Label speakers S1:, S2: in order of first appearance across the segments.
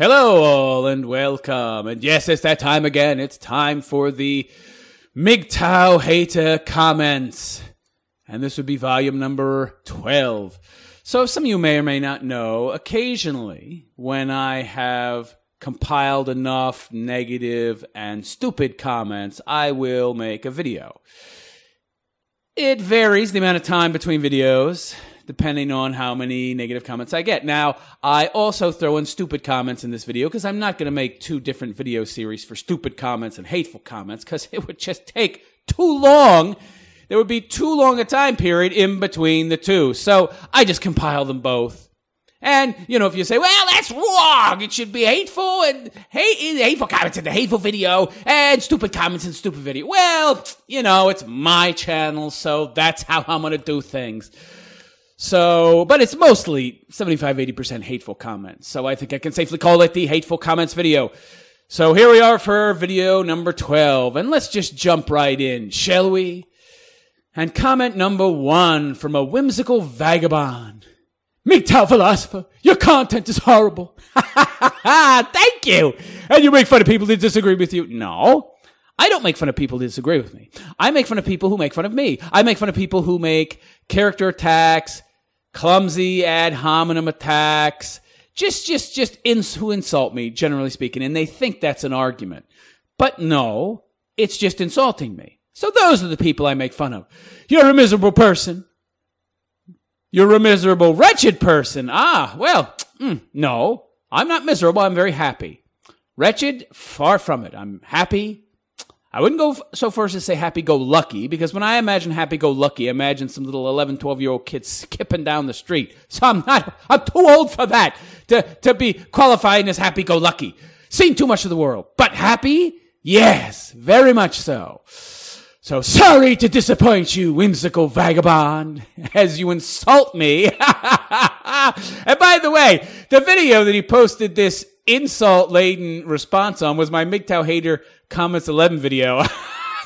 S1: Hello all and welcome. And yes, it's that time again. It's time for the Mgtow hater comments. And this would be volume number 12. So some of you may or may not know, occasionally when I have compiled enough negative and stupid comments, I will make a video. It varies the amount of time between videos, depending on how many negative comments I get. Now, I also throw in stupid comments in this video because I'm not going to make two different video series for stupid comments and hateful comments because it would just take too long. There would be too long a time period in between the two. So I just compile them both. And, if you say, well, that's wrong. It should be hateful and hateful comments in the hateful video and stupid comments in stupid video. Well, it's my channel, so that's how I'm going to do things. So, but it's mostly 75-80% hateful comments. So I think I can safely call it the hateful comments video. So here we are for video number 12. And let's just jump right in, shall we? And comment number 1 from a whimsical vagabond. Mgtow philosopher, your content is horrible. Thank you. And you make fun of people who disagree with you. No, I don't make fun of people who disagree with me. I make fun of people who make fun of me. I make fun of people who make character attacks, clumsy ad hominem attacks, who insult me, generally speaking, and they think that's an argument. But no, it's just insulting me. So those are the people I make fun of. You're a miserable person. You're a miserable, wretched person. No, I'm not miserable. I'm very happy. Wretched, far from it. I'm happy. I wouldn't go so far as to say happy-go-lucky, because when I imagine happy-go-lucky, I imagine some little 11, 12-year-old kid skipping down the street. So I'm too old for that, to be qualifying as happy-go-lucky. Seen too much of the world. But happy? Yes, very much so. So sorry to disappoint you, whimsical vagabond, as you insult me. And by the way, the video that he posted this insult-laden response on was my Mgtow hater comments 11 video.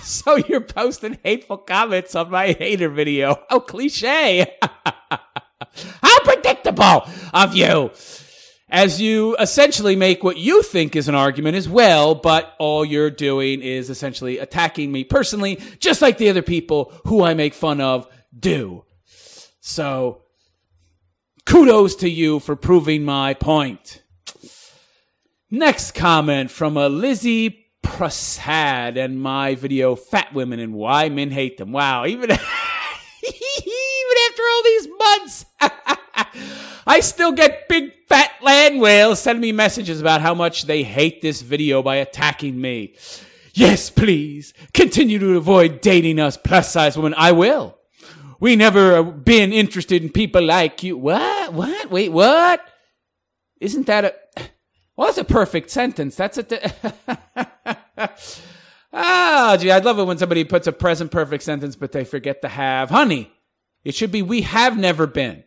S1: So you're posting hateful comments on my hater video. How cliche. How predictable of you. As you essentially make what you think is an argument as well, but all you're doing is essentially attacking me personally, just like the other people who I make fun of do. So, kudos to you for proving my point. Next comment from a Lizzie Prasad and my video, Fat Women and Why Men Hate Them. Wow, even after all these months, I still get big fat land whales sending me messages about how much they hate this video by attacking me. Yes, please. Continue to avoid dating us plus-size women. I will. We never been interested in people like you. What? Wait, what? Isn't that a... Well, that's a perfect sentence. That's a... Gee, I'd love it when somebody puts a present perfect sentence, but they forget the have. Honey, it should be we have never been.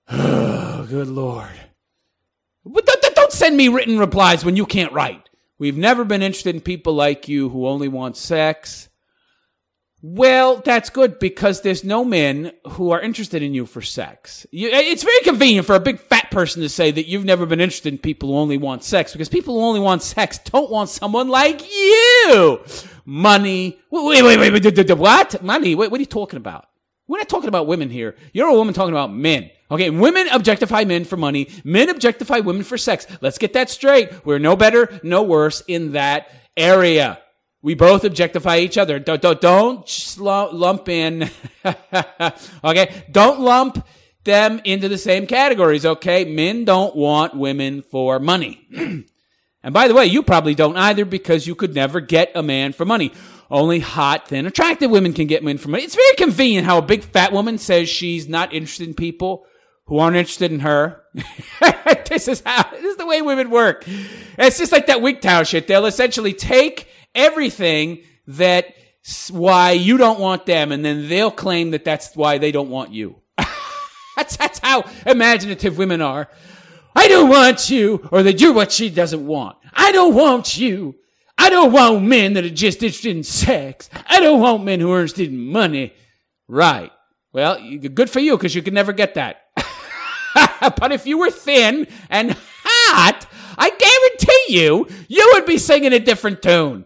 S1: Oh, good Lord. But don't send me written replies when you can't write. We've never been interested in people like you who only want sex. Well, that's good because there's no men who are interested in you for sex. It's very convenient for a big fat person to say that you've never been interested in people who only want sex because people who only want sex don't want someone like you. Money. Wait, what? Money? What are you talking about? We're not talking about women here. You're a woman talking about men. Okay, women objectify men for money. Men objectify women for sex. Let's get that straight. We're no better, no worse in that area. We both objectify each other. Don't lump in. Okay, don't lump them into the same categories. Okay, men don't want women for money. And by the way, you probably don't either because you could never get a man for money. Only hot, thin, attractive women can get men for money. It's very convenient how a big fat woman says she's not interested in people who aren't interested in her. This is the way women work. It's just like that Mgtow shit. They'll essentially take everything that's why you don't want them, and then they'll claim that that's why they don't want you. That's how imaginative women are. I don't want you, or that you're what she doesn't want. I don't want you. I don't want men that are just interested in sex. I don't want men who are interested in money. Right. Well, good for you, because you could never get that. But if you were thin and hot, I guarantee you would be singing a different tune.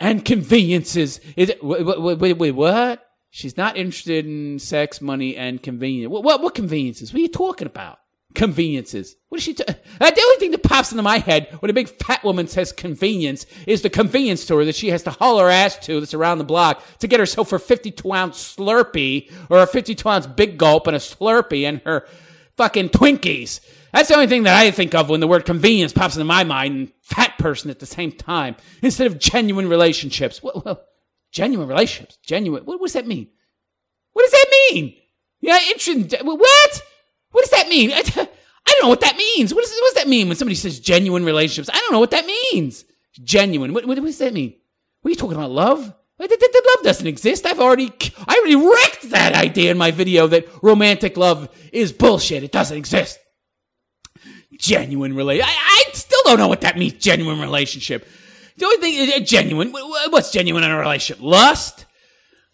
S1: And conveniences. Wait, what? She's not interested in sex, money, and convenience. What conveniences? What are you talking about? Conveniences. What is she? The only thing that pops into my head when a big fat woman says convenience is the convenience store that she has to haul her ass to that's around the block to get herself her 52-ounce Slurpee or a 52-ounce Big Gulp and a Slurpee and her fucking Twinkies. That's the only thing that I think of when the word convenience pops into my mind, and fat person at the same time, instead of genuine relationships. Well, genuine relationships? Genuine? What does that mean? What does that mean? Yeah, interesting. What? What does that mean? I don't know what that means. What does that mean when somebody says genuine relationships? I don't know what that means. Genuine. What does that mean? What are you talking about, love? Love doesn't exist. I already wrecked that idea in my video that romantic love is bullshit. It doesn't exist. Genuine relationship. I still don't know what that means, genuine relationship. The only thing is genuine. What's genuine in a relationship? Lust?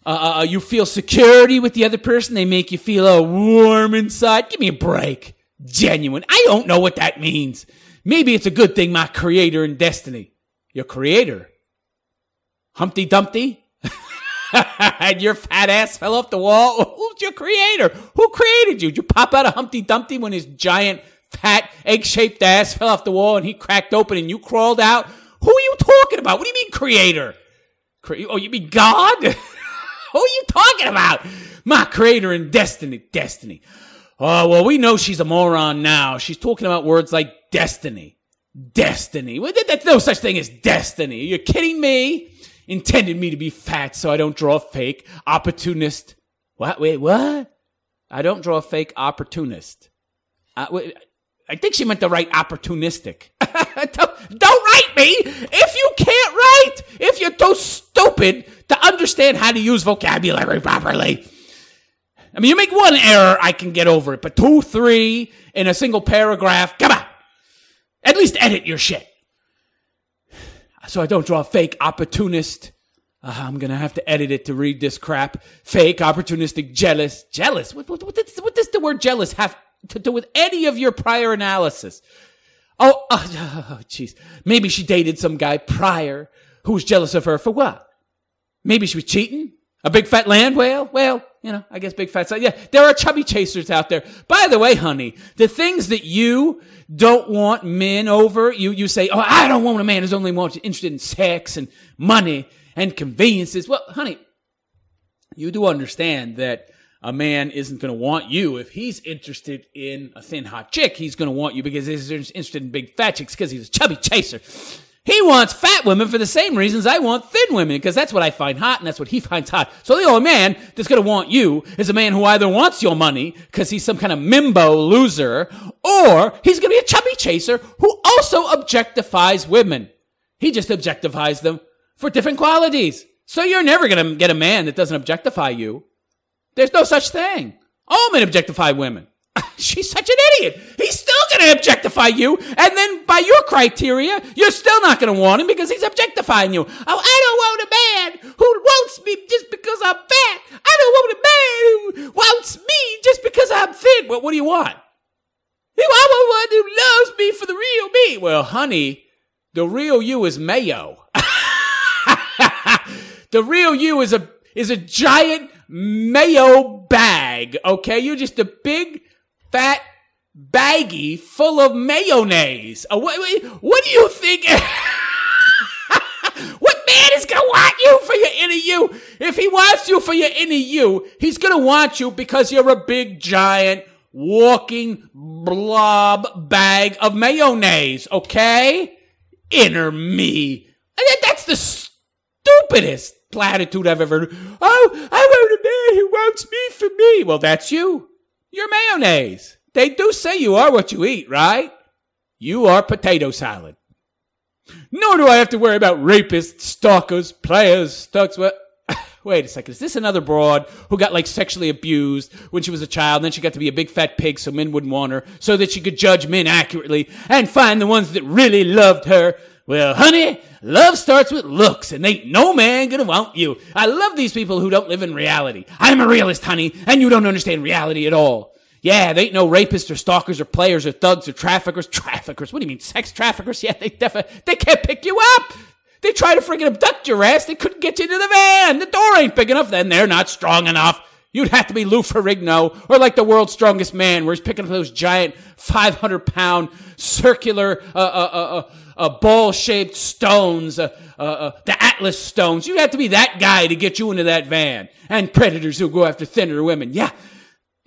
S1: You feel security with the other person. They make you feel warm inside. Give me a break. Genuine. I don't know what that means. Maybe it's a good thing my creator and destiny. Your creator? Humpty Dumpty? And your fat ass fell off the wall? Who's your creator? Who created you? Did you pop out of Humpty Dumpty when his giant, fat, egg-shaped ass fell off the wall and he cracked open and you crawled out? Who are you talking about? What do you mean creator? You mean God? Who are you talking about? My creator and destiny. Destiny. Oh, well, we know she's a moron now. She's talking about words like destiny. Destiny. Well, there's no such thing as destiny. Are you kidding me? Intended me to be fat so I don't draw a fake opportunist. What? Wait, what? I don't draw a fake opportunist. I think she meant to write opportunistic. Don't write me if you can't write. If you're too stupid to understand how to use vocabulary properly. I mean, you make one error, I can get over it. But 2, 3 in a single paragraph, come on. At least edit your shit. So I don't draw a fake opportunist. I'm going to have to edit it to read this crap. Fake, opportunistic, jealous. Jealous? What does the word jealous have to do with any of your prior analysis? Oh, jeez. Maybe she dated some guy prior who was jealous of her for what? Maybe she was cheating? A big fat land whale? Well, I guess big fat. Yeah, there are chubby chasers out there. By the way, honey, the things that you don't want men over, you say, oh, I don't want a man who's only interested in sex and money and conveniences. Well, honey, you do understand that a man isn't going to want you if he's interested in a thin, hot chick. He's going to want you because he's interested in big fat chicks because he's a chubby chaser. He wants fat women for the same reasons I want thin women, because that's what I find hot and that's what he finds hot. So the only man that's going to want you is a man who either wants your money because he's some kind of mimbo loser, or he's going to be a chubby chaser who also objectifies women. He just objectifies them for different qualities. So you're never going to get a man that doesn't objectify you. There's no such thing. All men objectify women. She's such an idiot. He's still going to objectify you, and then by your criteria, you're still not going to want him because he's objectifying you. Oh, I don't want a man who wants me just because I'm fat. I don't want a man who wants me just because I'm thin. Well, what do you want? I want one who loves me for the real me. Well, honey, the real you is mayo. The real you is a giant mayo bag, okay? You're just a big, fat baggie full of mayonnaise. What do you think? What man is going to want you for your inner you? If he wants you for your inner you, he's going to want you because you're a big, giant, walking blob bag of mayonnaise, okay? Inner me. That's the stupidest platitude I've ever heard. Oh, I want a man who wants me for me. Well, that's you. You're mayonnaise. They do say you are what you eat, right? You are potato salad. Nor do I have to worry about rapists, stalkers, players, thugs. Wait a second. Is this another broad who got sexually abused when she was a child, and then she got to be a big fat pig so men wouldn't want her, so that she could judge men accurately and find the ones that really loved her? Well, honey, love starts with looks, and ain't no man gonna want you. I love these people who don't live in reality. I'm a realist, honey, and you don't understand reality at all. Yeah, they ain't no rapists or stalkers or players or thugs or traffickers. Traffickers? What do you mean, sex traffickers? Yeah, they can't pick you up. They try to freaking abduct your ass. They couldn't get you into the van. The door ain't big enough. Then they're not strong enough. You'd have to be Lou Ferrigno or like the world's strongest man, where he's picking up those giant 500-pound circular ball-shaped stones, the Atlas stones. You'd have to be that guy to get you into that van. And predators who go after thinner women. Yeah.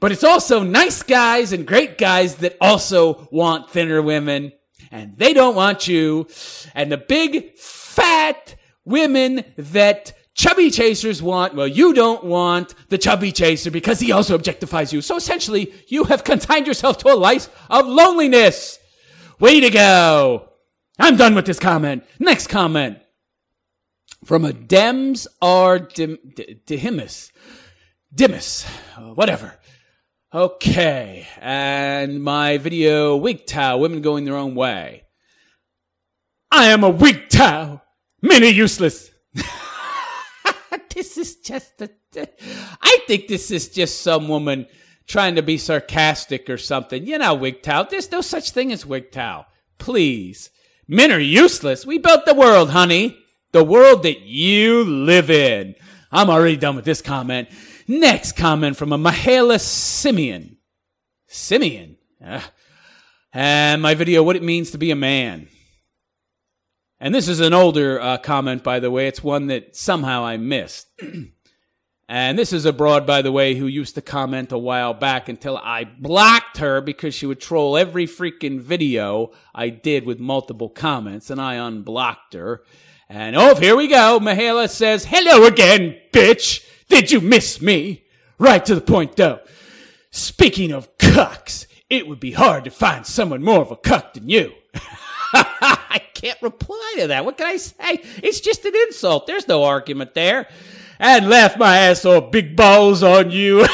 S1: But it's also nice guys and great guys that also want thinner women. And they don't want you. And the big, fat women that chubby chasers want, well, you don't want the chubby chaser because he also objectifies you. So essentially, you have consigned yourself to a life of loneliness. Way to go. I'm done with this comment. Next comment. From a Dems or Dimas, whatever. Okay, and my video, Mgtow, women going their own way. I am a Mgtow. Men are useless. This is just I think this is just some woman trying to be sarcastic or something. You know, Mgtow, there's no such thing as Mgtow. Please. Men are useless. We built the world, honey. The world that you live in. I'm already done with this comment. Next comment from a Mihaela Simeon. Simeon? And my video, what it means to be a man. And this is an older comment, by the way. It's one that somehow I missed. And this is a broad, by the way, who used to comment a while back until I blocked her because she would troll every freaking video I did with multiple comments, and I unblocked her. And here we go. Mihaela says, hello again, bitch. Did you miss me? Right to the point, though. Speaking of cucks, it would be hard to find someone more of a cuck than you. I can't reply to that. What can I say? It's just an insult. There's no argument there. And laugh my ass off, big balls on you.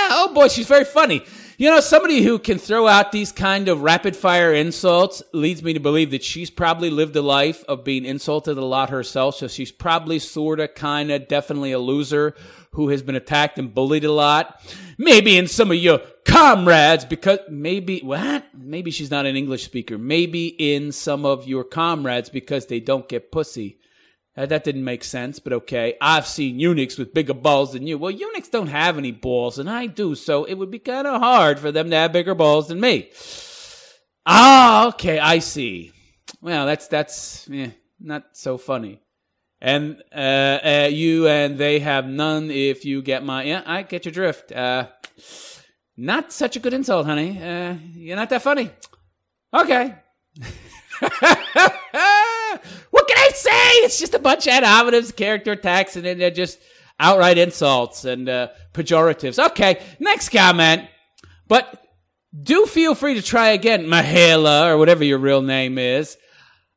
S1: Oh boy, she's very funny. You know, somebody who can throw out these kind of rapid-fire insults leads me to believe that she's probably lived a life of being insulted a lot herself, so she's probably sort of, kind of, definitely a loser who has been attacked and bullied a lot. Maybe in some of your comrades, because maybe she's not an English speaker. Maybe in some of your comrades because they don't get pussy. That didn't make sense, but okay. I've seen eunuchs with bigger balls than you. Well, eunuchs don't have any balls, and I do, so it would be kind of hard for them to have bigger balls than me. Ah, okay, I see. Well, that's not so funny. And you and they have none if you get my... Yeah, I get your drift. Not such a good insult, honey. You're not that funny. Okay. What can I say? It's just a bunch of ad hominems, character attacks, and then they're just outright insults and pejoratives. Okay, next comment. But do feel free to try again, Mihaela, or whatever your real name is.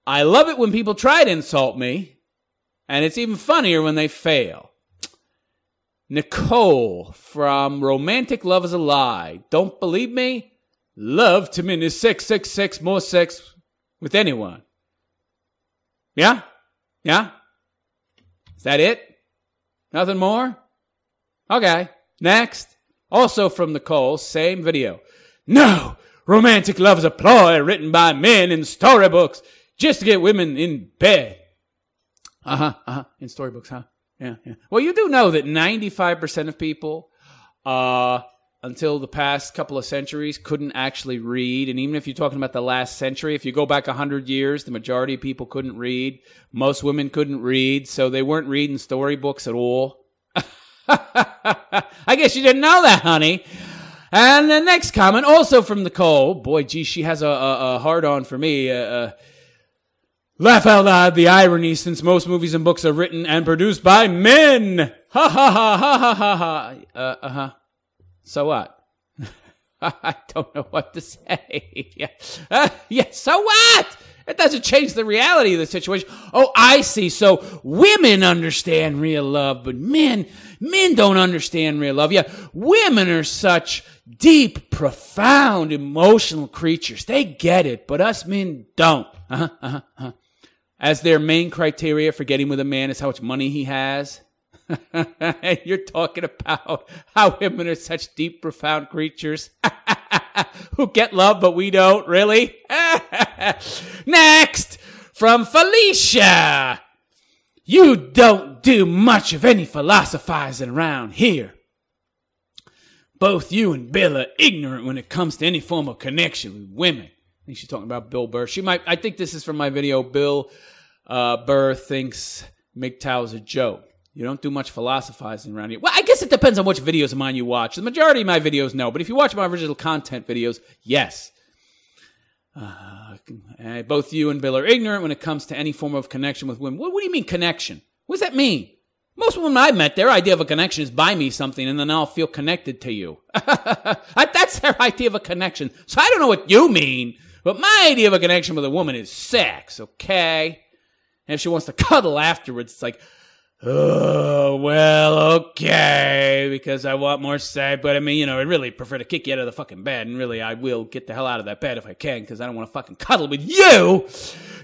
S1: I love it when people try to insult me, and it's even funnier when they fail. Nicole from Romantic Love is a Lie. Don't believe me? Love to me is 666 more sex with anyone. Yeah? Yeah? Is that it? Nothing more? Okay. Next. Also from Nicole, same video. No! Romantic love is a ploy written by men in storybooks just to get women in bed. In storybooks, huh? Yeah. Well, you do know that 95% of people, until the past couple of centuries, couldn't actually read. And even if you're talking about the last century, if you go back 100 years, the majority of people couldn't read. Most women couldn't read, so they weren't reading storybooks at all. I guess you didn't know that, honey. And the next comment, also from Nicole. Boy, gee, she has a hard-on for me. Laugh out loud, the irony, since most movies and books are written and produced by men. Ha ha ha ha ha ha. So what? I don't know what to say. Yeah, so what? It doesn't change the reality of the situation. Oh, I see. So women understand real love, but men don't understand real love. Yeah, women are such deep, profound, emotional creatures. They get it, but us men don't. As their main criteria for getting with a man is how much money he has. You're talking about how women are such deep, profound creatures who get love, but we don't, really? Next, from Felicia. You don't do much of any philosophizing around here. Both you and Bill are ignorant when it comes to any form of connection with women. I think she's talking about Bill Burr. I think this is from my video, Bill Burr thinks Mgtow is a joke. You don't do much philosophizing around here. Well, I guess it depends on which videos of mine you watch. The majority of my videos, no. But if you watch my original content videos, yes. Both you and Bill are ignorant when it comes to any form of connection with women. What do you mean connection? What does that mean? Most women I've met, their idea of a connection is buy me something and then I'll feel connected to you. That's their idea of a connection. So I don't know what you mean, but my idea of a connection with a woman is sex, okay? And if she wants to cuddle afterwards, it's like, oh, well, okay, because I want more sex. But I mean, I'd really prefer to kick you out of the fucking bed. And really, I will get the hell out of that bed if I can, because I don't want to fucking cuddle with you.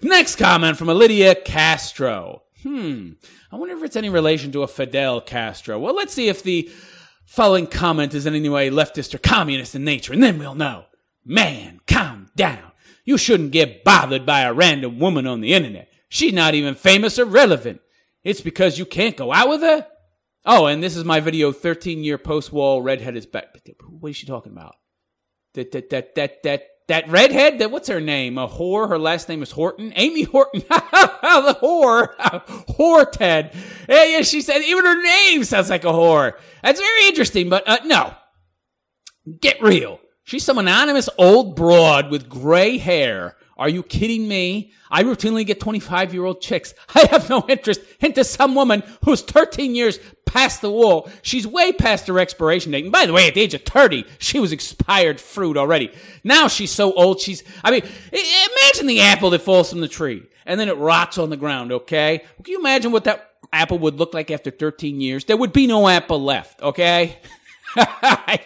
S1: Next comment from Lydia Castro. I wonder if it's any relation to a Fidel Castro. Well, let's see if the following comment is in any way leftist or communist in nature, and then we'll know. Man, calm down. You shouldn't get bothered by a random woman on the internet. She's not even famous or relevant. It's because you can't go out with her? Oh, and this is my video, 13-year post-wall redhead is back. What is she talking about? That redhead? What's her name? A whore? Her last name is Horton? Amy Horton. The whore. Whore-ted. Yeah, she said even her name sounds like a whore. That's very interesting, but no. Get real. She's some anonymous old broad with gray hair. Are you kidding me? I routinely get 25-year-old chicks. I have no interest into some woman who's 13 years past the wall. She's way past her expiration date. And by the way, at the age of 30, she was expired fruit already. Now she's so old, imagine the apple that falls from the tree and then it rots on the ground, okay? Can you imagine what that apple would look like after 13 years? There would be no apple left, okay?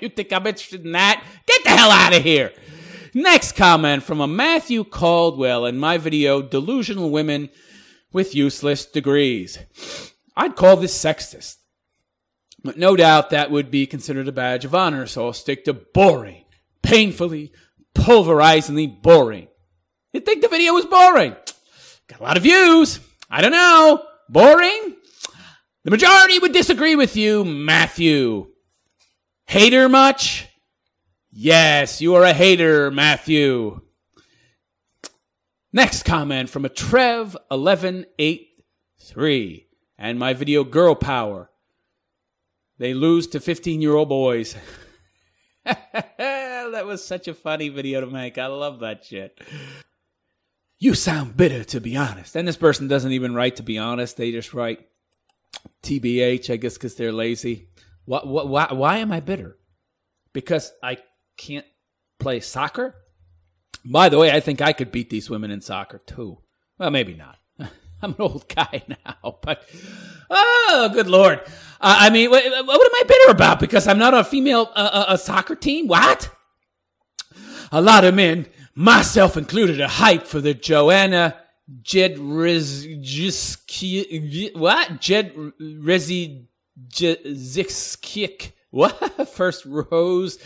S1: You think I'm interested in that? Get the hell out of here. Next comment from a Matthew Caldwell in my video, Delusional Women with Useless Degrees. I'd call this sexist, but no doubt that would be considered a badge of honor, so I'll stick to boring, painfully, pulverizingly boring. You'd think the video was boring. Got a lot of views. I don't know. Boring? The majority would disagree with you, Matthew. Hater much? Yes, you are a hater, Matthew. Next comment from a Trev1183 and my video Girl Power. They lose to 15-year-old boys. That was such a funny video to make. I love that shit. You sound bitter, to be honest. And this person doesn't even write to be honest. They just write TBH, I guess because they're lazy. Why am I bitter? Because I can't play soccer? By the way, I think I could beat these women in soccer too. Well, maybe not. I'm an old guy now, but oh, good Lord. What am I bitter about? Because I'm not a female a soccer team? What? A lot of men, myself included, are hyped for the Joanna Jedrzejczyk First Rose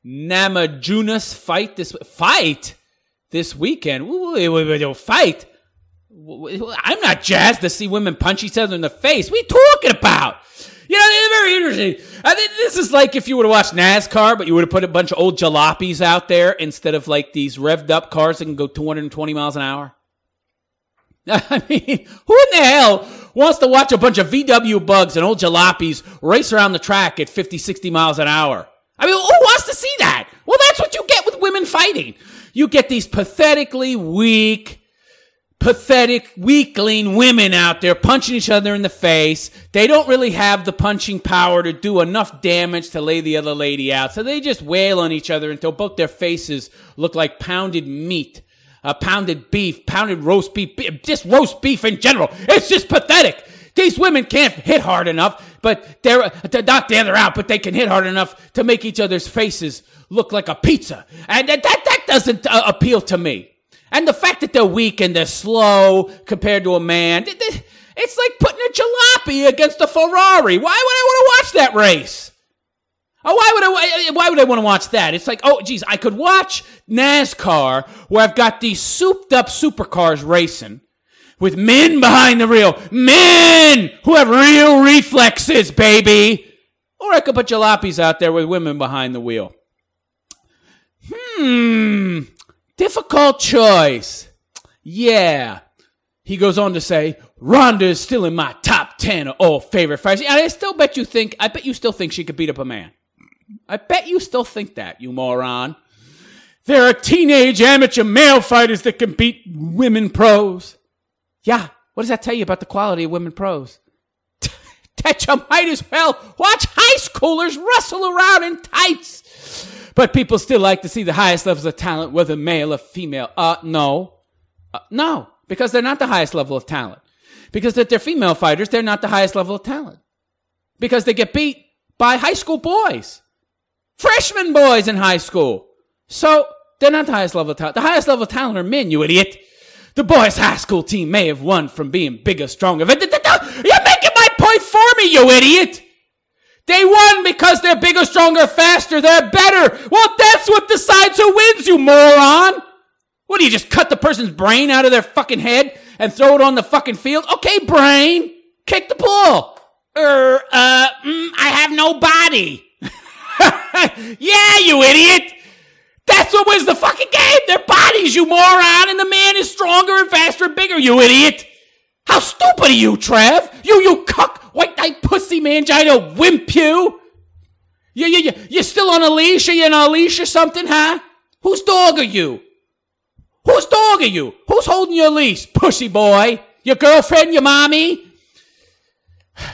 S1: Namajunas fight this weekend. Fight? I'm not jazzed to see women punch each other in the face. What are you talking about? They're very interesting. I think this is like if you would have watched NASCAR, but you would have put a bunch of old jalopies out there instead of like these revved up cars that can go 220 miles an hour. I mean, who in the hell wants to watch a bunch of VW bugs and old jalopies race around the track at 50, 60 miles an hour? I mean, who wants to see that? Well, that's what you get with women fighting. You get these pathetically weakling women out there punching each other in the face. They don't really have the punching power to do enough damage to lay the other lady out. So they just wail on each other until both their faces look like pounded meat. Pounded beef, pounded roast beef, just roast beef in general. It's just pathetic. These women can't hit hard enough, but they're not the other out, but they can hit hard enough to make each other's faces look like a pizza. And that doesn't appeal to me. And the fact that they're weak and they're slow compared to a man, it's like putting a jalopy against a Ferrari. Why would I want to watch that race? Oh, why would I want to watch that? It's like, oh, geez, I could watch NASCAR where I've got these souped up supercars racing with men behind the wheel. Men who have real reflexes, baby. Or I could put jalopies out there with women behind the wheel. Difficult choice. Yeah. He goes on to say, Rhonda is still in my top 10 of all favorite fighters. I bet you still think she could beat up a man. I bet you still think that, you moron. There are teenage amateur male fighters that can beat women pros. Yeah, what does that tell you about the quality of women pros? That you might as well watch high schoolers wrestle around in tights. But people still like to see the highest levels of talent, whether male or female. No, because they're not the highest level of talent. Because if they're female fighters, they're not the highest level of talent. Because they get beat by high school boys. Freshman boys in high school. So they're not the highest level of talent. The highest level of talent are men, you idiot. The boys' high school team may have won from being bigger, stronger. You're making my point for me, you idiot. They won because they're bigger, stronger, faster. They're better. Well, that's what decides who wins, you moron. What do you just cut the person's brain out of their fucking head and throw it on the fucking field? Okay, brain, kick the ball. I have no body. Yeah, you idiot. That's what wins the fucking game. Their bodies, you moron. And the man is stronger and faster and bigger, you idiot. How stupid are you, Trev? You cuck, white-eyed pussy mangina wimp you. You still on a leash? Are you on a leash or something, huh? Whose dog are you? Whose dog are you? Who's holding your leash, pussy boy? Your girlfriend, your mommy?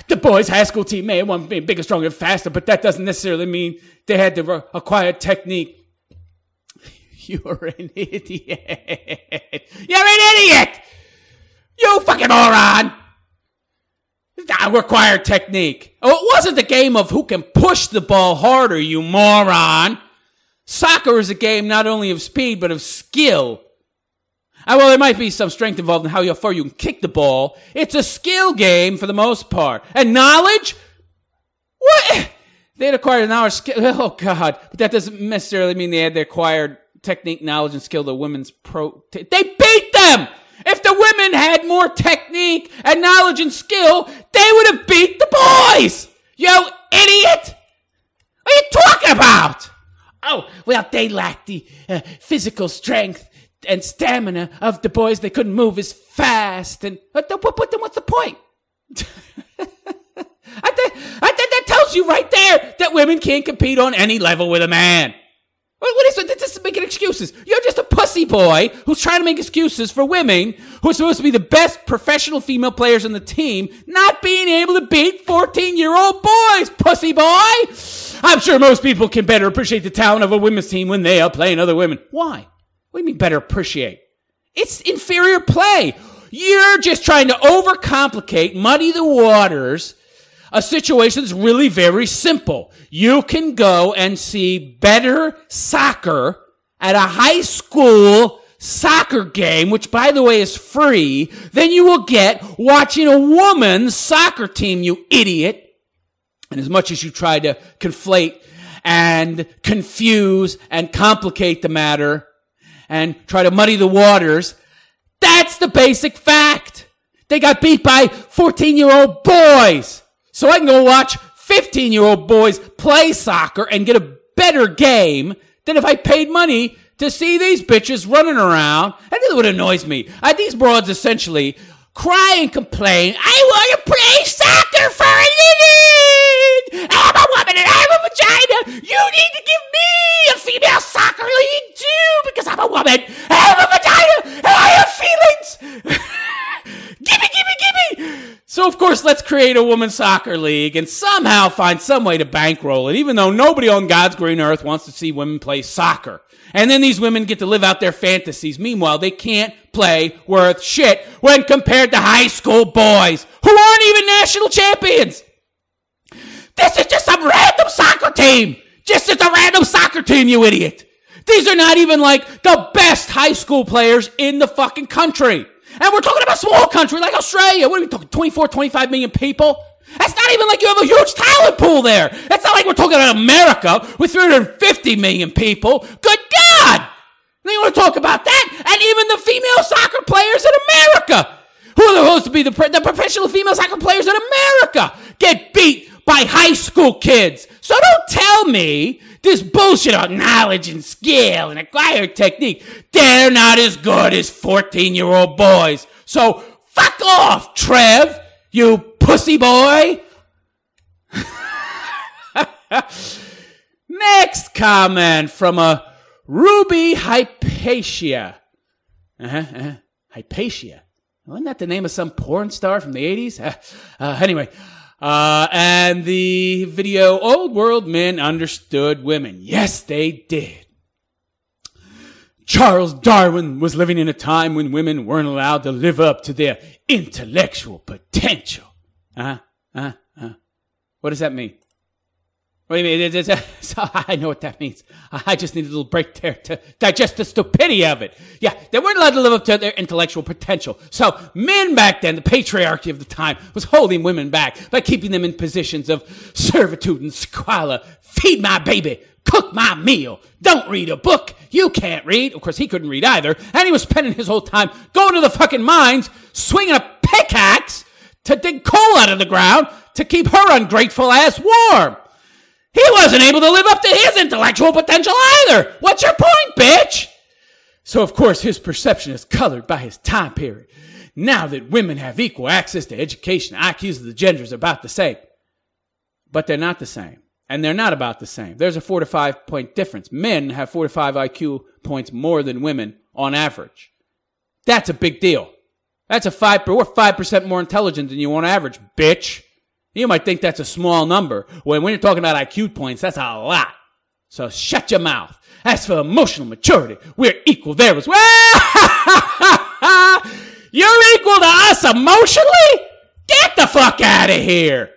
S1: The boys' high school team may have won being bigger, stronger, and faster, but that doesn't necessarily mean they had the acquired technique. You're an idiot. You're an idiot! You fucking moron! Required technique. Oh, it wasn't the game of who can push the ball harder, you moron. Soccer is a game not only of speed, but of skill. Well, there might be some strength involved in how far you can kick the ball. It's a skill game for the most part. And knowledge? What? They had acquired knowledge, skill. Oh, God. But that doesn't necessarily mean they had the acquired technique, knowledge, and skill the women's pro. They beat them! If the women had more technique and knowledge and skill, they would have beat the boys! You idiot! What are you talking about? Oh, well, they lacked the physical strength and stamina of the boys. They couldn't move as fast. And but then what's the point? That tells you right there that women can't compete on any level with a man. What is it? This is making excuses. You're just a pussy boy who's trying to make excuses for women who are supposed to be the best professional female players on the team not being able to beat 14-year-old boys, pussy boy. I'm sure most people can better appreciate the talent of a women's team when they are playing other women. Why? What do you mean better appreciate? It's inferior play. You're just trying to overcomplicate, muddy the waters, a situation that's really very simple. You can go and see better soccer at a high school soccer game, which, by the way, is free, than you will get watching a woman's soccer team, you idiot. And as much as you try to conflate and confuse and complicate the matter and try to muddy the waters, that's the basic fact. They got beat by 14-year-old boys. So I can go watch 15-year-old boys play soccer and get a better game than if I paid money to see these bitches running around. And this is what annoys me. These broads essentially cry and complain, I want to play soccer for a living! I'm a woman and I have a vagina! You need to give me a female soccer league too, because I'm a woman, I have a vagina, and I have feelings! Gimme! So, of course, let's create a women's soccer league and somehow find some way to bankroll it, even though nobody on God's green earth wants to see women play soccer. And then these women get to live out their fantasies. Meanwhile, they can't play worth shit when compared to high school boys who aren't even national champions. This is just some random soccer team. Just a random soccer team, you idiot. These are not even like the best high school players in the fucking country. And we're talking about a small country like Australia. What are we talking, 24, 25 million people? That's not even like you have a huge talent pool there. It's not like we're talking about America with 350 million people. Good God! They want to talk about that? And even the female soccer players in America, who are supposed to be the professional female soccer players in America, get beat by high school kids. So don't tell me this bullshit about knowledge and skill and acquired technique. They're not as good as 14-year-old boys. So fuck off, Trev, you pussy boy. Next comment from a Ruby Hypatia. Hypatia. Wasn't that the name of some porn star from the 80s? Anyway. And the video, Old World Men Understood Women. Yes, they did. Charles Darwin was living in a time when women weren't allowed to live up to their intellectual potential. What does that mean? What do you mean? I know what that means. I just need a little break there to digest the stupidity of it. Yeah, they weren't allowed to live up to their intellectual potential. So men back then, the patriarchy of the time, was holding women back by keeping them in positions of servitude and squalor. Feed my baby. Cook my meal. Don't read a book. You can't read. Of course, he couldn't read either. And he was spending his whole time going to the fucking mines, swinging a pickaxe to dig coal out of the ground to keep her ungrateful ass warm. He wasn't able to live up to his intellectual potential either. What's your point, bitch? So, of course, his perception is colored by his time period. Now that women have equal access to education, IQs of the genders are about the same. But they're not the same. And they're not about the same. There's a 4 to 5 point difference. Men have 4 to 5 IQ points more than women on average. That's a big deal. We're 5% more intelligent than you on average, bitch. You might think that's a small number. When you're talking about IQ points, that's a lot. So shut your mouth. As for emotional maturity, we're equal there as well. You're equal to us emotionally? Get the fuck out of here.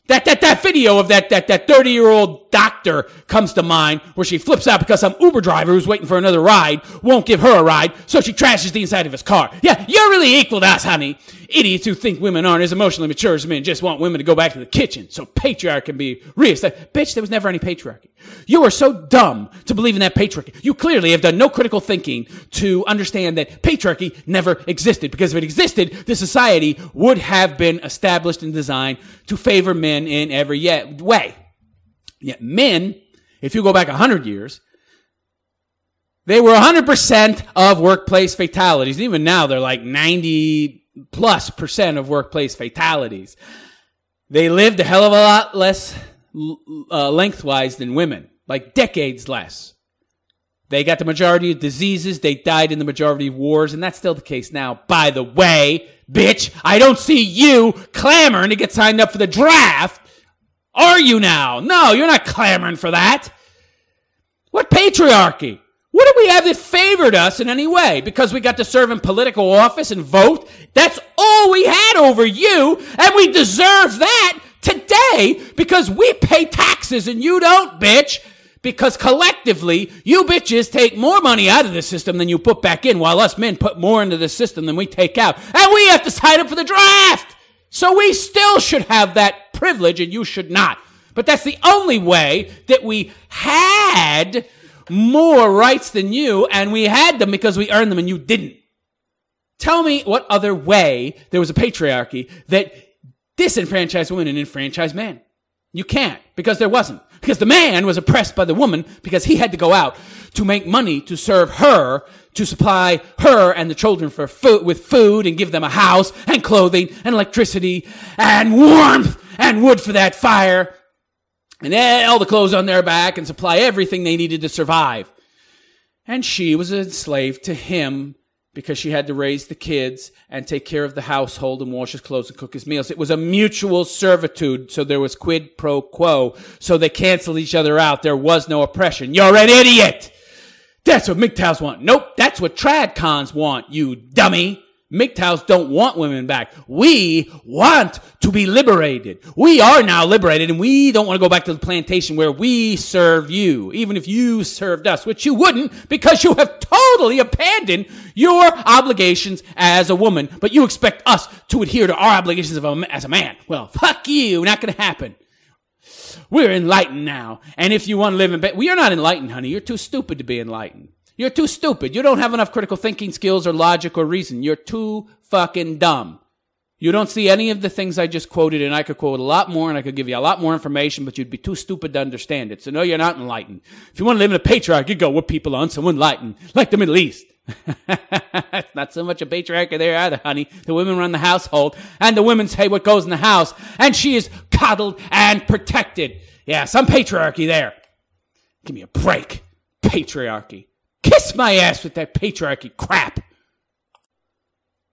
S1: That video of that 30-year-old doctor comes to mind where she flips out because some Uber driver who's waiting for another ride won't give her a ride, so she trashes the inside of his car. Yeah, you're really equal to us, honey. Idiots who think women aren't as emotionally mature as men just want women to go back to the kitchen so patriarchy can be reestablished. Bitch, there was never any patriarchy. You are so dumb to believe in that patriarchy. You clearly have done no critical thinking to understand that patriarchy never existed, because if it existed, the society would have been established and designed to favor men in every way. Yet men, if you go back 100 years, they were 100% of workplace fatalities. Even now, they're like 90+% of workplace fatalities. They lived a hell of a lot less lengthwise than women, like decades less. They got the majority of diseases. They died in the majority of wars, and that's still the case now. By the way, bitch, I don't see you clamoring to get signed up for the draft. Are you now? No, you're not clamoring for that. What patriarchy? What do we have that favored us in any way? Because we got to serve in political office and vote? That's all we had over you, and we deserve that today because we pay taxes and you don't, bitch. Because collectively, you bitches take more money out of the system than you put back in, while us men put more into the system than we take out. And we have to sign up for the draft. So we still should have that privilege, and you should not. But that's the only way that we had more rights than you, and we had them because we earned them and you didn't. Tell me what other way there was a patriarchy that disenfranchised women and enfranchised men. You can't, because there wasn't. Because the man was oppressed by the woman because he had to go out to make money to serve her, to supply her and the children with food and give them a house and clothing and electricity and warmth and wood for that fire and all the clothes on their back and supply everything they needed to survive. And she was enslaved to him because she had to raise the kids and take care of the household and wash his clothes and cook his meals. It was a mutual servitude, so there was quid pro quo. So they canceled each other out. There was no oppression. You're an idiot! That's what MGTOWs want. Nope, that's what tradcons want, you dummy. MGTOWs don't want women back. We want to be liberated. We are now liberated, and we don't want to go back to the plantation where we serve you, even if you served us, which you wouldn't because you have totally abandon your obligations as a woman, but you expect us to adhere to our obligations as a man. Well, fuck you. Not going to happen. We're enlightened now. And if you want to live in bed, well, you're not enlightened, honey. You're too stupid to be enlightened. You're too stupid. You don't have enough critical thinking skills or logic or reason. You're too fucking dumb. You don't see any of the things I just quoted, and I could quote a lot more, and I could give you a lot more information, but you'd be too stupid to understand it. So no, you're not enlightened. If you want to live in a patriarchy, go where people aren't so enlightened, like the Middle East. It's not so much a patriarchy there either, honey. The women run the household, and the women say what goes in the house, and she is coddled and protected. Yeah, some patriarchy there. Give me a break. Patriarchy. Kiss my ass with that patriarchy crap.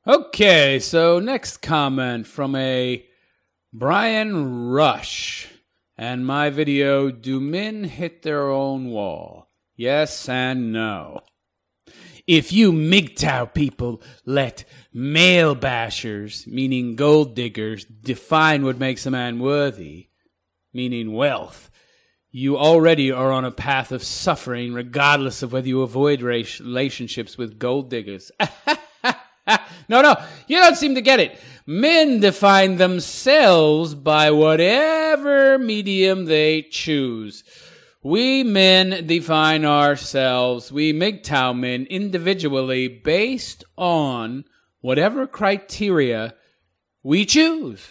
S1: Okay, so next comment from a Brian Rush. And my video, do men hit their own wall? Yes and no. If you Mgtow people let male bashers, meaning gold diggers, define what makes a man worthy, meaning wealth, you already are on a path of suffering regardless of whether you avoid relationships with gold diggers. No, you don't seem to get it. Men define themselves by whatever medium they choose. We men define ourselves, we Mgtow men, individually based on whatever criteria we choose.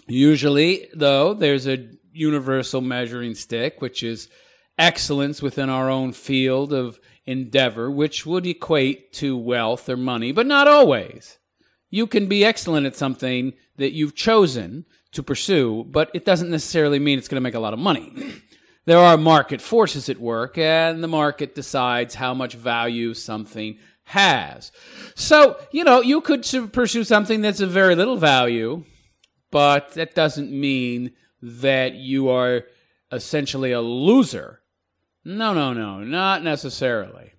S1: Usually, though, there's a universal measuring stick, which is excellence within our own field of endeavor, which would equate to wealth or money, but not always. You can be excellent at something that you've chosen to pursue, but it doesn't necessarily mean it's going to make a lot of money. There are market forces at work, and the market decides how much value something has. So, you could pursue something that's of very little value, but that doesn't mean that you are essentially a loser. No, not necessarily.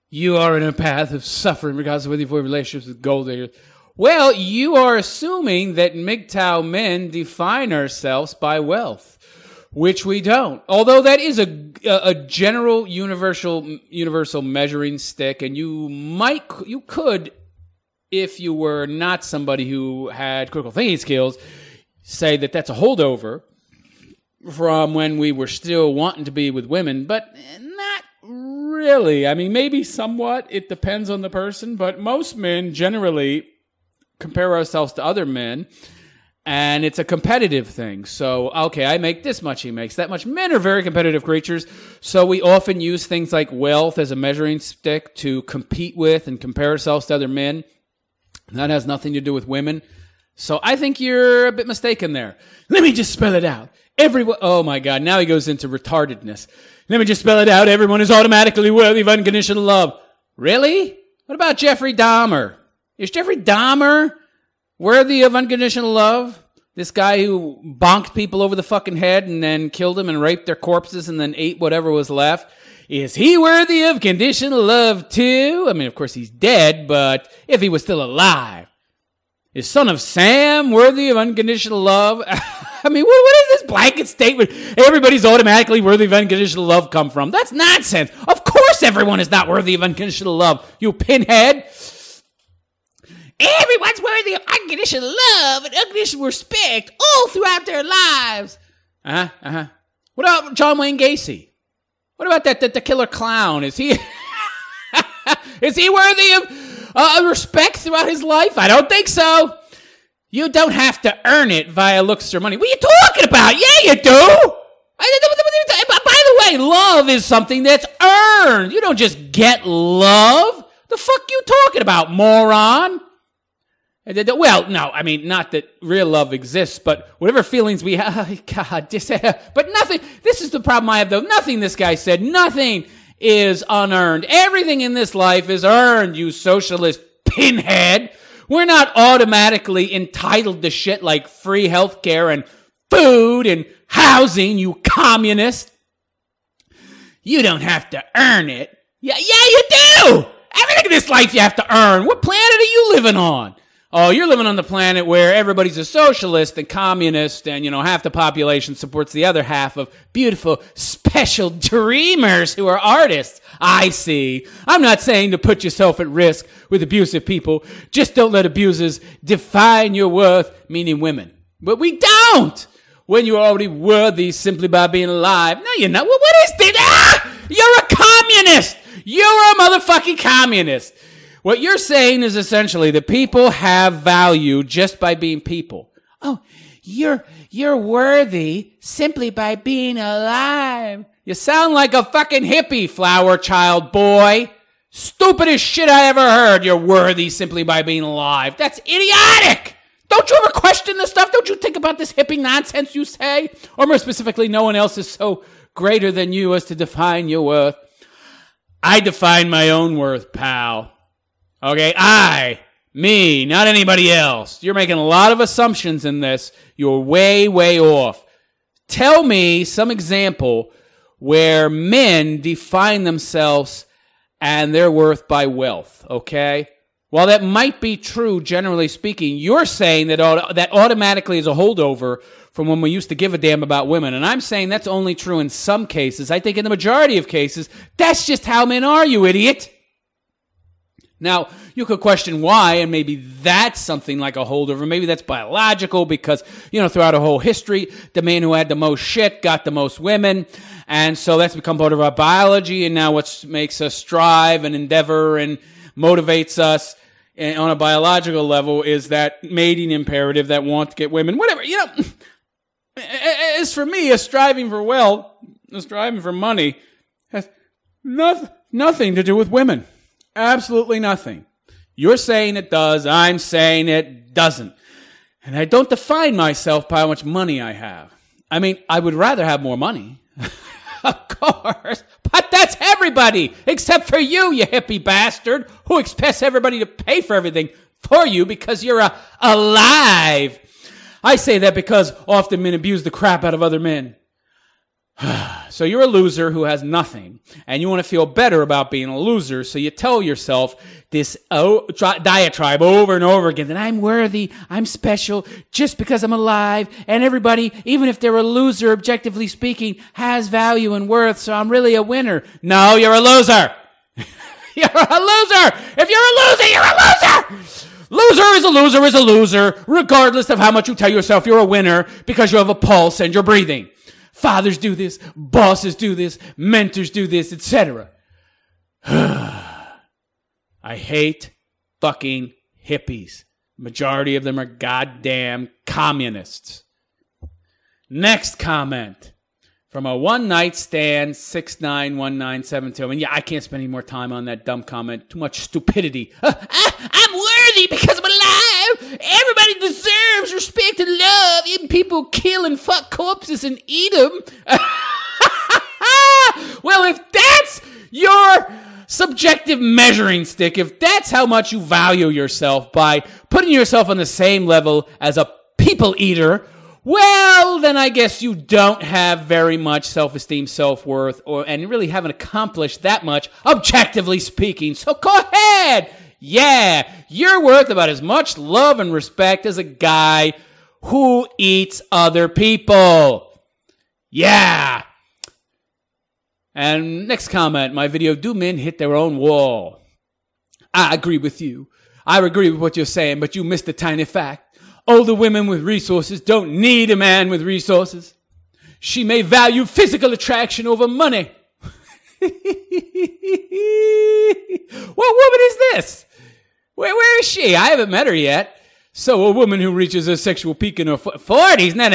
S1: You are in a path of suffering because of whether you avoid relationships with gold diggers. Well, you are assuming that Mgtow men define ourselves by wealth, which we don't. Although that is a general universal measuring stick, and you could, if you were not somebody who had critical thinking skills, say that that's a holdover from when we were still wanting to be with women, but not really. I mean, maybe somewhat. It depends on the person, but most men generally compare ourselves to other men, and it's a competitive thing. So, okay, I make this much, he makes that much. Men are very competitive creatures, so we often use things like wealth as a measuring stick to compete with and compare ourselves to other men. That has nothing to do with women. So I think you're a bit mistaken there. Let me just spell it out. Oh my God, now he goes into retardedness. Let me just spell it out. Everyone is automatically worthy of unconditional love. Really? What about Jeffrey Dahmer? Is Jeffrey Dahmer worthy of unconditional love? This guy who bonked people over the fucking head and then killed them and raped their corpses and then ate whatever was left. Is he worthy of conditional love too? I mean, of course he's dead, but if he was still alive. Is Son of Sam worthy of unconditional love? I mean, what is this blanket statement? Everybody's automatically worthy of unconditional love come from? That's nonsense. Of course everyone is not worthy of unconditional love, you pinhead. Everyone's worthy of unconditional love and unconditional respect all throughout their lives. What about John Wayne Gacy? What about the killer clown? Is he is he worthy of respect throughout his life? I don't think so. You don't have to earn it via looks or money. What are you talking about? Yeah, you do. By the way, love is something that's earned. You don't just get love. The fuck you talking about, moron? Well, no, I mean, not that real love exists, but whatever feelings we have, God, but nothing, this is the problem I have though. Nothing this guy said, nothing is unearned. Everything in this life is earned, you socialist pinhead. We're not automatically entitled to shit like free healthcare and food and housing, you communist. You don't have to earn it. Yeah, you do! Everything in this life you have to earn. What planet are you living on? Oh, you're living on the planet where everybody's a socialist and communist and, half the population supports the other half of beautiful, special dreamers who are artists. I see. I'm not saying to put yourself at risk with abusive people. Just don't let abusers define your worth, meaning women. But we don't! When you're already worthy simply by being alive. No, you're not. What is this? You're a communist! You're a motherfucking communist! What you're saying is essentially that people have value just by being people. Oh, you're worthy simply by being alive. You sound like a fucking hippie, flower child boy. Stupidest shit I ever heard. You're worthy simply by being alive. That's idiotic! Don't you ever question this stuff? Don't you think about this hippie nonsense you say? Or more specifically, no one else is so greater than you as to define your worth. I define my own worth, pal. Okay, me, not anybody else. You're making a lot of assumptions in this. You're way, way off. Tell me some example where men define themselves and their worth by wealth, okay? While that might be true, generally speaking, you're saying that automatically is a holdover from when we used to give a damn about women. And I'm saying that's only true in some cases. I think in the majority of cases, that's just how men are, you idiot. Now, you could question why, and maybe that's something like a holdover. Maybe that's biological because, throughout a whole history, the man who had the most shit got the most women. And so that's become part of our biology. And now what makes us strive and endeavor and motivates us on a biological level is that mating imperative that want to get women. Whatever, as for me, a striving for wealth, a striving for money has nothing to do with women. Absolutely nothing. You're saying it does. I'm saying it doesn't. And I don't define myself by how much money I have. I mean, I would rather have more money. Of course. But that's everybody. Except for you hippie bastard, who expects everybody to pay for everything for you because you're alive. I say that because often men abuse the crap out of other men. So you're a loser who has nothing, and you want to feel better about being a loser, so you tell yourself this diatribe over and over again that I'm worthy, I'm special, just because I'm alive, and everybody, even if they're a loser, objectively speaking, has value and worth, so I'm really a winner. No, you're a loser! You're a loser! If you're a loser, you're a loser! Loser is a loser is a loser, regardless of how much you tell yourself you're a winner, because you have a pulse and you're breathing. Fathers do this, bosses do this, mentors do this, etc. I hate fucking hippies. Majority of them are goddamn communists. Next comment from a one-night stand 691972. And yeah, I can't spend any more time on that dumb comment. Too much stupidity. I'm worthy because I'm alive. Everybody deserves respect and love. Even people kill and fuck corpses and eat them. Well, if that's your subjective measuring stick, if that's how much you value yourself by putting yourself on the same level as a people eater, well, then I guess you don't have very much self-esteem, self-worth, and really haven't accomplished that much, objectively speaking. So go ahead. Yeah, you're worth about as much love and respect as a guy who eats other people. Yeah. And next comment, my video, do men hit their own wall? I agree with you. I agree with what you're saying, but you missed a tiny fact. Older women with resources don't need a man with resources. She may value physical attraction over money. What woman is this? Where is she? I haven't met her yet. So a woman who reaches a sexual peak in her 40s. No,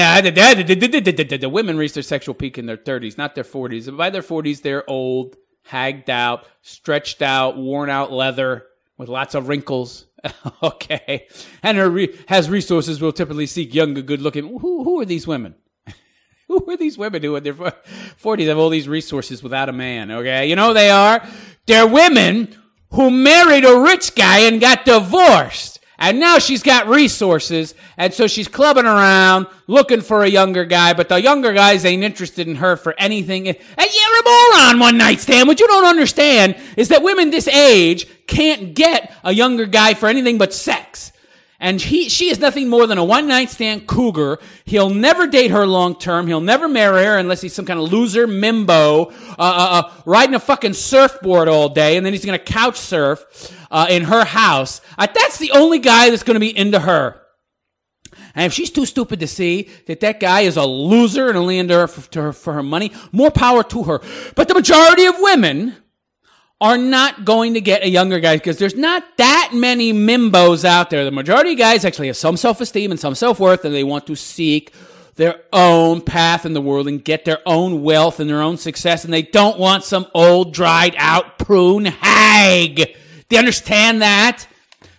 S1: the women reach their sexual peak in their 30s, not their 40s. And by their 40s, they're old, hagged out, stretched out, worn out leather with lots of wrinkles. Okay. And has resources will typically seek younger, good-looking. Who are these women? Who are these women who in their 40s have all these resources without a man? Okay. You know who they are? They're women who married a rich guy and got divorced. And now she's got resources, and so she's clubbing around looking for a younger guy, but the younger guys ain't interested in her for anything. And you're a moron, one night stand. What you don't understand is that women this age can't get a younger guy for anything but sex. And she is nothing more than a one-night stand cougar. He'll never date her long-term. He'll never marry her unless he's some kind of loser mimbo, riding a fucking surfboard all day, and then he's going to couch surf in her house. That's the only guy that's going to be into her. And if she's too stupid to see that guy is a loser and only into her for her money, more power to her. But the majority of women are not going to get a younger guy because there's not that many mimbos out there. The majority of guys actually have some self-esteem and some self-worth, and they want to seek their own path in the world and get their own wealth and their own success, and they don't want some old, dried-out prune hag. Do you understand that?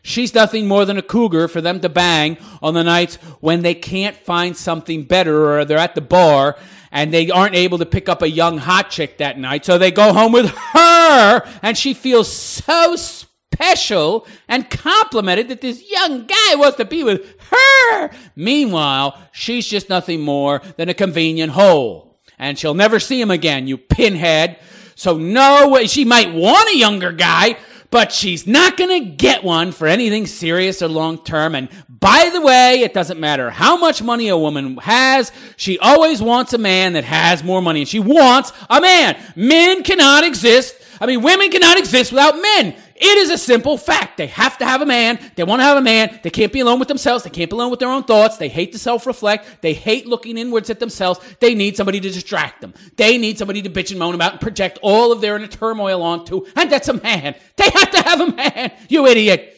S1: She's nothing more than a cougar for them to bang on the nights when they can't find something better or they're at the bar and they aren't able to pick up a young hot chick that night. So they go home with her and she feels so special and complimented that this young guy wants to be with her. Meanwhile, she's just nothing more than a convenient hole. And she'll never see him again, you pinhead. So no way, she might want a younger guy, but she's not going to get one for anything serious or long-term. And by the way, it doesn't matter how much money a woman has. She always wants a man that has more money. And she wants a man. Men cannot exist. Women cannot exist without men. It is a simple fact. They have to have a man. They want to have a man. They can't be alone with themselves. They can't be alone with their own thoughts. They hate to self-reflect. They hate looking inwards at themselves. They need somebody to distract them. They need somebody to bitch and moan about and project all of their inner turmoil onto. And that's a man. They have to have a man, you idiot.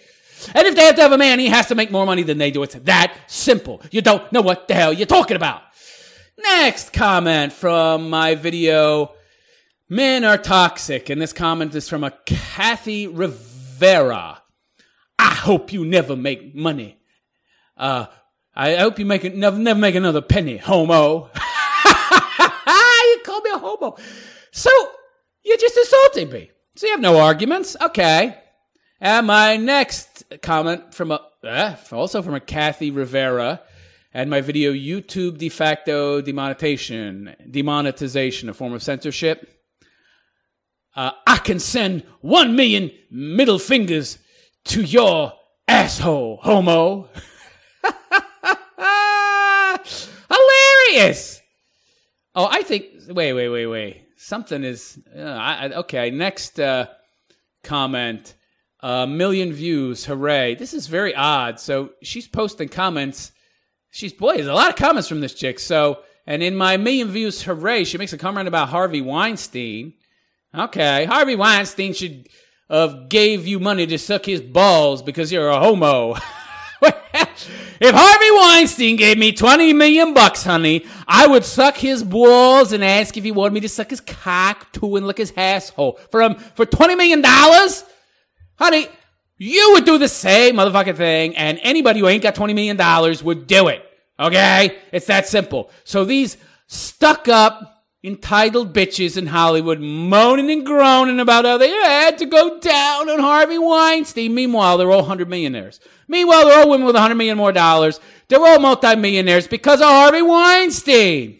S1: And if they have to have a man, he has to make more money than they do. It's that simple. You don't know what the hell you're talking about. Next comment from my video, Men Are Toxic, and this comment is from a Kathy Rivera. I hope you never make money. I hope you never make another penny, homo. You call me a homo. So, you just insulted me. So you have no arguments? Okay. And my next comment also from a Kathy Rivera, and my video, YouTube de facto demonetization, a form of censorship. I can send 1 million middle fingers to your asshole, homo. Hilarious. Oh, I think, wait. Something is, okay, next comment, 1 million views, hooray. This is very odd. So she's posting comments. There's a lot of comments from this chick. So, and in my 1 million views, hooray, she makes a comment about Harvey Weinstein. Okay, Harvey Weinstein should have gave you money to suck his balls because you're a homo. If Harvey Weinstein gave me $20 million, honey, I would suck his balls and ask if he wanted me to suck his cock too and lick his asshole. For $20 million? Honey, you would do the same motherfucking thing, and anybody who ain't got $20 million would do it. Okay? It's that simple. So these stuck-up, entitled bitches in Hollywood moaning and groaning about how they had to go down on Harvey Weinstein. Meanwhile, they're all 100 millionaires. Meanwhile, they're all women with $100 million more dollars. They're all multimillionaires because of Harvey Weinstein.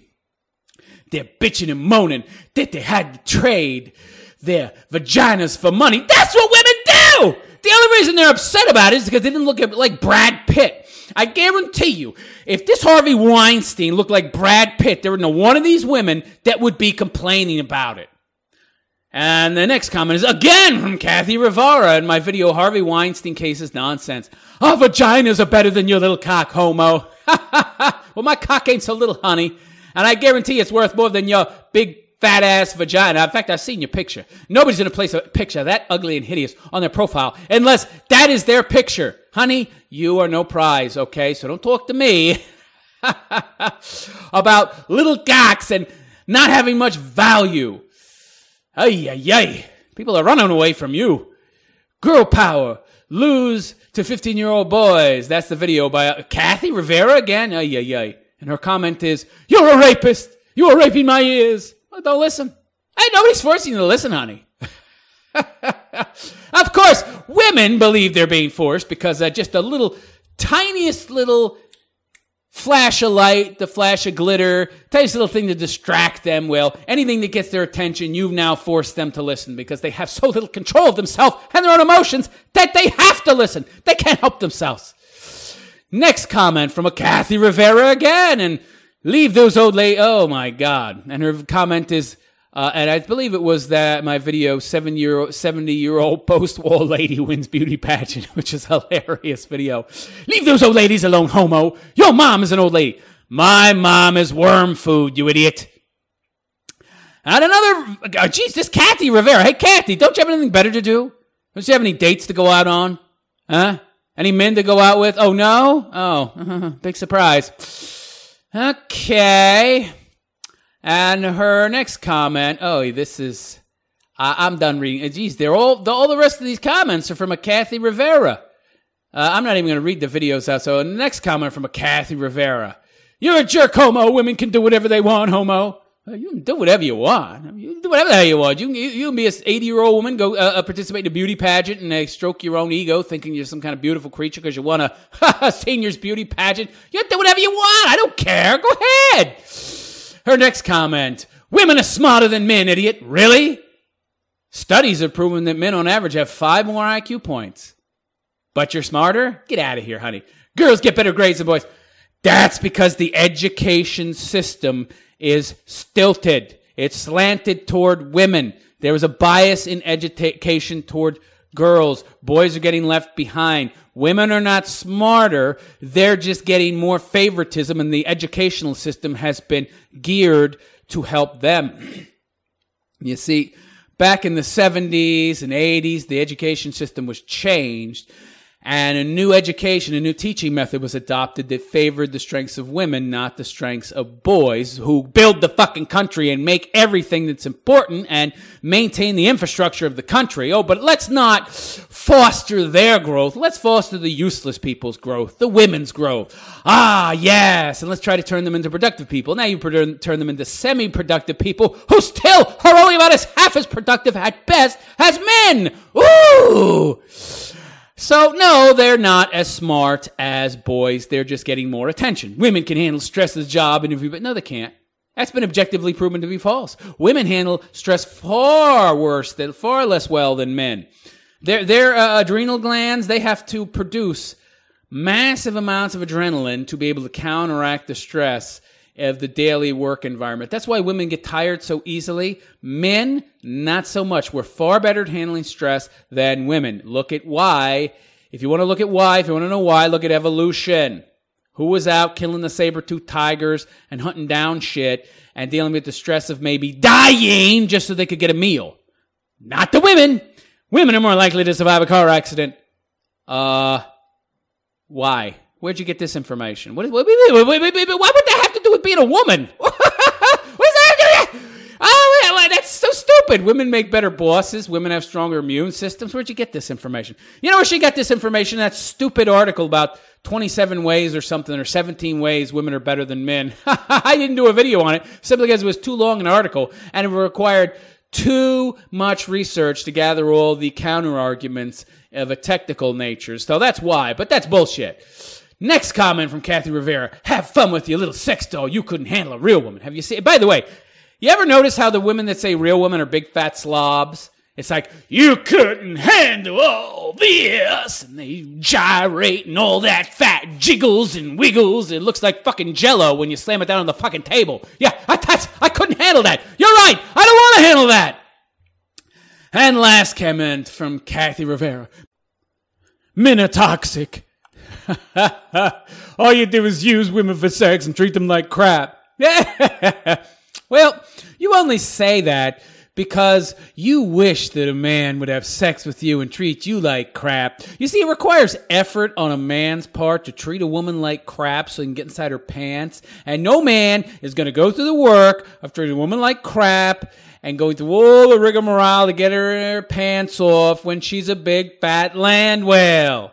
S1: They're bitching and moaning that they had to trade their vaginas for money. That's what women do! The only reason they're upset about it is because they didn't look like Brad Pitt. I guarantee you, if this Harvey Weinstein looked like Brad Pitt, there would no one of these women that would be complaining about it. And the next comment is again from Kathy Rivera in my video, Harvey Weinstein Case is Nonsense. Our vaginas are better than your little cock, homo. Well, my cock ain't so little, honey. And I guarantee it's worth more than your big fat ass vagina. In fact, I've seen your picture. Nobody's going to place a picture that ugly and hideous on their profile unless that is their picture. Honey, you are no prize, okay? So don't talk to me about little cocks and not having much value. Ay. People are running away from you. Girl power. Lose to 15-year-old boys. That's the video by Kathy Rivera again. Ay. And her comment is, you're a rapist. You are raping my ears. Well, don't listen. Hey, nobody's forcing you to listen, honey. Of course, women believe they're being forced because just a tiniest little flash of light, the flash of glitter, tiniest little thing to distract them. Well, anything that gets their attention, you've now forced them to listen because they have so little control of themselves and their own emotions that they have to listen. They can't help themselves. Next comment from a Kathy Rivera again, and leave those old ladies. Oh my God. And her comment is, and I believe it was that my video, 70-year-old post-war lady wins beauty pageant, which is a hilarious video. Leave those old ladies alone, homo. Your mom is an old lady. My mom is worm food, you idiot. And another, this Kathy Rivera. Hey, Kathy, don't you have anything better to do? Don't you have any dates to go out on? Huh? Any men to go out with? Oh, no? Oh, big surprise. Okay. And her next comment, this is, I'm done reading. Geez, all the rest of these comments are from a Kathy Rivera. I'm not even going to read the videos out. So the next comment from a Kathy Rivera. You're a jerk, homo. Women can do whatever they want, homo. You can do whatever you want. You can do whatever the hell you want. You can be an 80-year-old woman, go participate in a beauty pageant and stroke your own ego thinking you're some kind of beautiful creature because you won a senior's beauty pageant. You can do whatever you want. I don't care. Go ahead. Her next comment. Women are smarter than men, idiot. Really? Studies have proven that men on average have 5 more IQ points. But you're smarter? Get out of here, honey. Girls get better grades than boys. That's because the education system is stilted. It's slanted toward women. There is a bias in education toward girls. Boys are getting left behind. Women are not smarter. They're just getting more favoritism, and the educational system has been geared to help them. You see, back in the 70s and 80s, the education system was changed, and a new teaching method was adopted that favored the strengths of women, not the strengths of boys, who build the fucking country and make everything that's important and maintain the infrastructure of the country. Oh, but let's not foster their growth. Let's foster the useless people's growth, the women's growth. Ah, yes. And let's try to turn them into productive people. Now you turn them into semi-productive people who still are only about half as productive at best as men. Ooh! So, no, they're not as smart as boys. They're just getting more attention. Women can handle stress as a job interview, but no, they can't. That's been objectively proven to be false. Women handle stress far less well than men. Their adrenal glands, they have to produce massive amounts of adrenaline to be able to counteract the stress of the daily work environment. That's why women get tired so easily. Men, not so much. We're far better at handling stress than women. Look at why. If you want to look at why, if you want to know why, look at evolution. Who was out killing the saber-toothed tigers and hunting down shit and dealing with the stress of maybe dying just so they could get a meal? Not the women. Women are more likely to survive a car accident. Why? Where'd you get this information? Why would that have to do with being a woman? What does that do? Oh, that's so stupid. Women make better bosses. Women have stronger immune systems. Where'd you get this information? You know where she got this information? That stupid article about 27 ways or something, or 17 ways women are better than men. I didn't do a video on it simply because it was too long an article and it required too much research to gather all the counter arguments of a technical nature. So that's why, but that's bullshit. Next comment from Kathy Rivera. Have fun with your little sex doll. You couldn't handle a real woman. Have you seen? By the way, you ever notice how the women that say real women are big fat slobs? It's like, you couldn't handle all this. And they gyrate and all that fat jiggles and wiggles. It looks like fucking Jell-O when you slam it down on the fucking table. Yeah, I couldn't handle that. You're right. I don't want to handle that. And last comment from Kathy Rivera. Men are toxic. All you do is use women for sex and treat them like crap. Well, you only say that because you wish that a man would have sex with you and treat you like crap. You see, it requires effort on a man's part to treat a woman like crap so he can get inside her pants. And no man is going to go through the work of treating a woman like crap and going through all the rigmarole to get her pants off when she's a big fat land whale.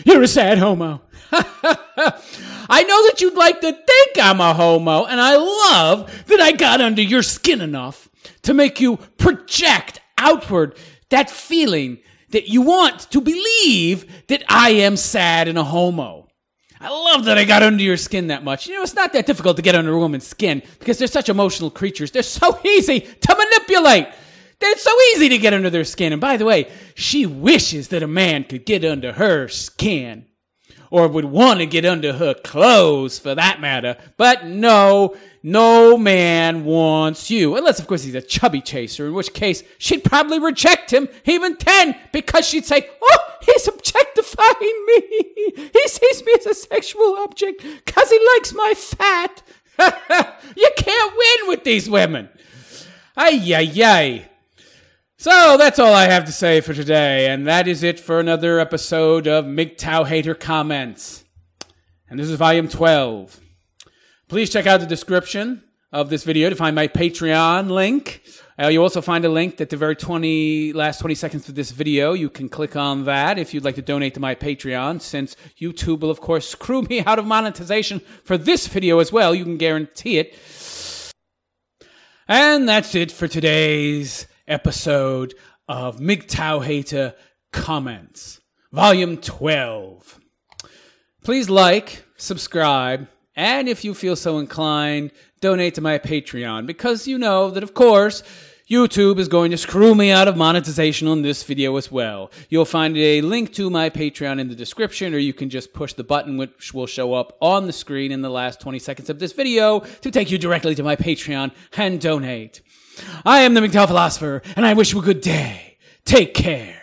S1: You're a sad homo. I know that you'd like to think I'm a homo, and I love that I got under your skin enough to make you project outward that feeling that you want to believe that I am sad and a homo. I love that I got under your skin that much. You know, it's not that difficult to get under a woman's skin because they're such emotional creatures. They're so easy to manipulate. It's so easy to get under their skin. And by the way, she wishes that a man could get under her skin. or would want to get under her clothes for that matter. But no man wants you. Unless, of course, he's a chubby chaser, in which case she'd probably reject him even then, because she'd say, oh, he's objectifying me. He sees me as a sexual object because he likes my fat. You can't win with these women. Ay. So that's all I have to say for today, and that is it for another episode of Mgtow Hater Comments. And this is volume 12. Please check out the description of this video to find my Patreon link. You'll also find a link at the very last 20 seconds of this video. You can click on that if you'd like to donate to my Patreon, since YouTube will, of course, screw me out of monetization for this video as well. You can guarantee it. And that's it for today's episode of Mgtow Hater Comments, Volume 12. Please like, subscribe, and if you feel so inclined, donate to my Patreon, because you know that, of course, YouTube is going to screw me out of monetization on this video as well. You'll find a link to my Patreon in the description, or you can just push the button which will show up on the screen in the last 20 seconds of this video to take you directly to my Patreon and donate. I am the Mgtow philosopher, and I wish you a good day. Take care.